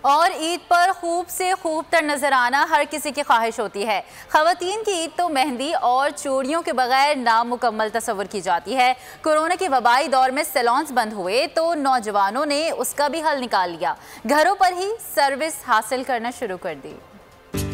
और ईद पर खूब से खूब तर नजर आना हर किसी की ख्वाहिश होती है। ख़वातीन की ईद तो मेहंदी और चूड़ियों के बगैर नामुकम्मल तस्वुर की जाती है। कोरोना के वबाई दौर में सैलून्स बंद हुए तो नौजवानों ने उसका भी हल निकाल लिया, घरों पर ही सर्विस हासिल करना शुरू कर दी।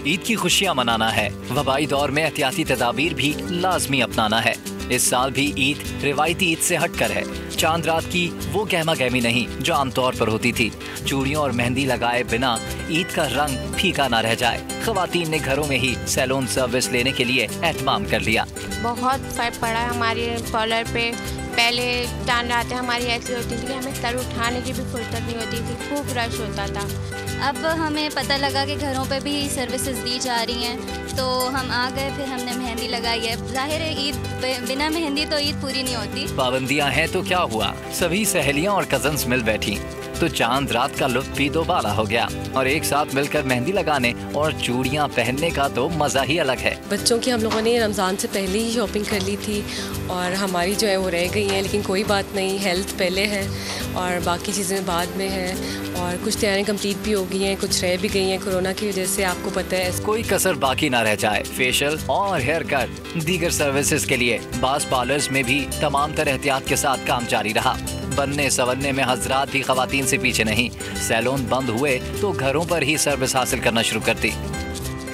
ईद की खुशियाँ मनाना है, वबाई दौर में एहतियाती तदाबीर भी लाजमी अपनाना है। इस साल भी ईद रिवायती ईद से हटकर है। चांद रात की वो गहमा गहमी नहीं जो आमतौर पर होती थी। चूड़ियों और मेहंदी लगाए बिना ईद का रंग फीका ना रह जाए, ख़वातीन ने घरों में ही सैलून सर्विस लेने के लिए एहतमाम कर लिया। बहुत फर्क पड़ा हमारे पार्लर पे। पहले चांद रातें हमारी ऐसी होती थी कि हमें सर उठाने की भी फुर्सत नहीं होती थी, खूब रश होता था। अब हमें पता लगा कि घरों पे भी सर्विसेज दी जा रही हैं, तो हम आ गए, फिर हमने मेहंदी लगाई है। जाहिर है ईद बिना मेहंदी तो ईद पूरी नहीं होती। पाबंदियां हैं तो क्या हुआ, सभी सहेलियां और कजन्स मिल बैठी तो चांद रात का लुत्फ भी दोबारा हो गया और एक साथ मिलकर मेहंदी लगाने और चूड़ियां पहनने का तो मजा ही अलग है। बच्चों की हम लोगों ने रमज़ान से पहले ही शॉपिंग कर ली थी और हमारी जो है वो रह गई हैं, लेकिन कोई बात नहीं, हेल्थ पहले है और बाकी चीज़ें बाद में हैं। और कुछ तैयारियां कंप्लीट भी हो गई हैं, कुछ रह भी गई हैं कोरोना की वजह से, आपको पता है। कोई कसर बाकी ना रह जाए। फेशियल और हेयर कट, दीगर सर्विसेज के लिए बास पार्लर्स में भी तमाम तरह एहतियात के साथ काम जारी रहा। बनने संवरने में हजरात भी ख़वातीन से पीछे नहीं। सैलून बंद हुए तो घरों पर ही सर्विस हासिल करना शुरू कर दी।